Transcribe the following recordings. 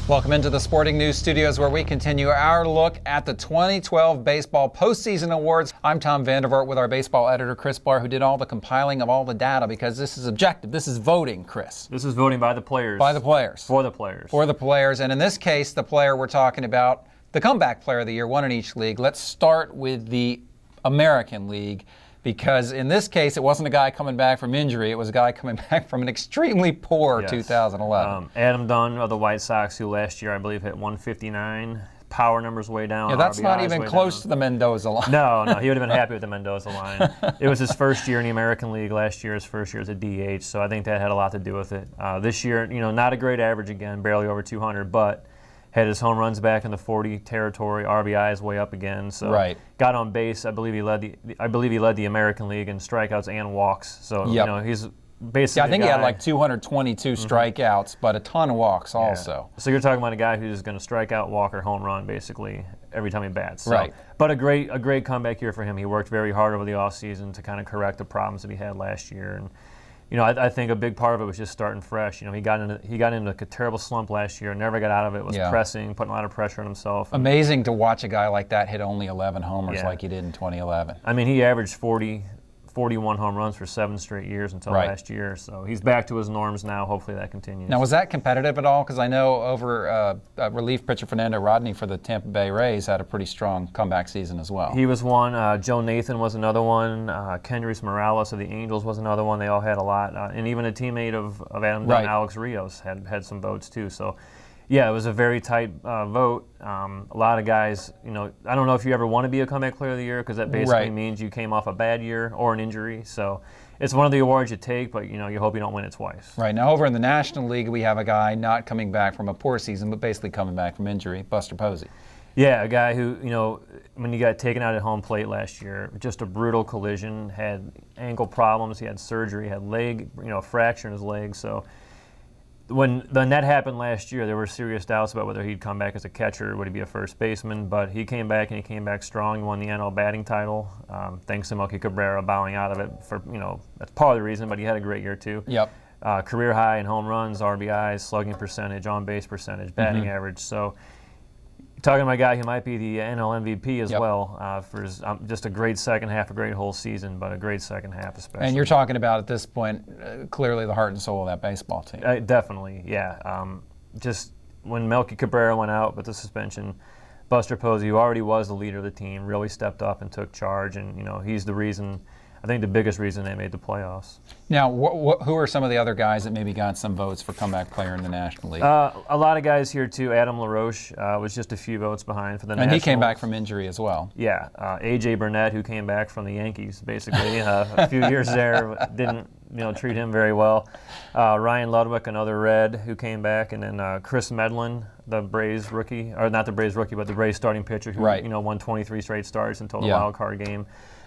Welcome into the Sporting News Studios, where we continue our look at the 2012 Baseball Postseason Awards. I'm Tom Vandervoort with our baseball editor, Chris Bahr, who did all the compiling of all the data, because this is objective. This is voting, Chris. This is voting by the players. By the players. For the players. For the players. And in this case, the player we're talking about, the comeback player of the year, one in each league. Let's start with the American League, because in this case, it wasn't a guy coming back from injury. It was a guy coming back from an extremely poor 2011. Adam Dunn of the White Sox, who last year, I believe, hit 159. Power numbers way down. Yeah, that's RBIs not even close to the Mendoza line. No, he would have been happy with the Mendoza line. It was his first year in the American League. Last year, his first year as a DH, so I think that had a lot to do with it. This year, not a great average again, barely over 200, but had his home runs back in the 40 territory. RBIs way up again. So got on base. I believe he led the American League in strikeouts and walks. So he's basically. Yeah, I think he had like 222 strikeouts, but a ton of walks also. So you're talking about a guy who's going to strike out, walk, or home run basically every time he bats. So, but a great comeback year for him. He worked very hard over the offseason to kind of correct the problems that he had last year. And I think a big part of it was just starting fresh. He got into a terrible slump last year, never got out of it, was pressing, putting a lot of pressure on himself. Amazing to watch a guy like that hit only 11 homers like he did in 2011. I mean, he averaged 41 home runs for 7 straight years until last year. So he's back to his norms now. Hopefully that continues. Now, was that competitive at all? Because I know over relief pitcher Fernando Rodney for the Tampa Bay Rays had a pretty strong comeback season as well. He was one. Joe Nathan was another one. Kendrys Morales of the Angels was another one. They all had a lot. And even a teammate of Adam Dunn, Alex Rios, had some votes too. So yeah, it was a very tight vote. A lot of guys, I don't know if you ever want to be a comeback player of the year, because that basically means you came off a bad year or an injury. So it's one of the awards you take, but you hope you don't win it twice. Right. Now over in the National League, we have a guy not coming back from a poor season, but basically coming back from injury, Buster Posey. Yeah, a guy who, when he got taken out at home plate last year, just a brutal collision, had ankle problems, he had surgery, had leg, fracture in his leg. So when that happened last year, there were serious doubts about whether he'd come back as a catcher or would he be a first baseman, but he came back, and he came back strong. He won the NL batting title, thanks to Melky Cabrera bowing out of it for, that's part of the reason, but he had a great year too. Yep. Career high in home runs, RBIs, slugging percentage, on-base percentage, batting average. So talking about a guy who might be the NL MVP as well, for his, just a great second half, a great whole season, but a great second half especially. And you're talking about, at this point, clearly the heart and soul of that baseball team. Definitely, yeah. Just when Melky Cabrera went out with the suspension, Buster Posey, who already was the leader of the team, really stepped up and took charge, and he's the reason, I think the biggest reason they made the playoffs. Now, who are some of the other guys that maybe got some votes for comeback player in the National League? A lot of guys here too. Adam LaRoche was just a few votes behind for the Nationals. And he came back from injury as well. Yeah. A.J. Burnett, who came back from the Yankees, basically. A few years there, didn't treat him very well. Ryan Ludwig, another Red, who came back. And then Chris Medlin, the Braves rookie, or not the Braves rookie, but the Braves starting pitcher who won 23 straight starts until the wild card game.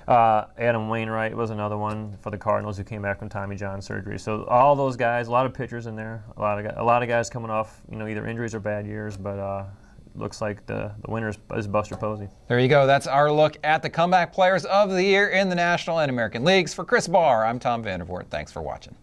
Adam Wainwright was another one for the Cardinals, who came back from Tommy John surgery. So all those guys, a lot of pitchers in there, a lot of guys coming off either injuries or bad years, but looks like the winner is Buster Posey. There you go. That's our look at the comeback players of the year in the National and American Leagues. For Chris Bahr, I'm Tom Vandervoort. Thanks for watching.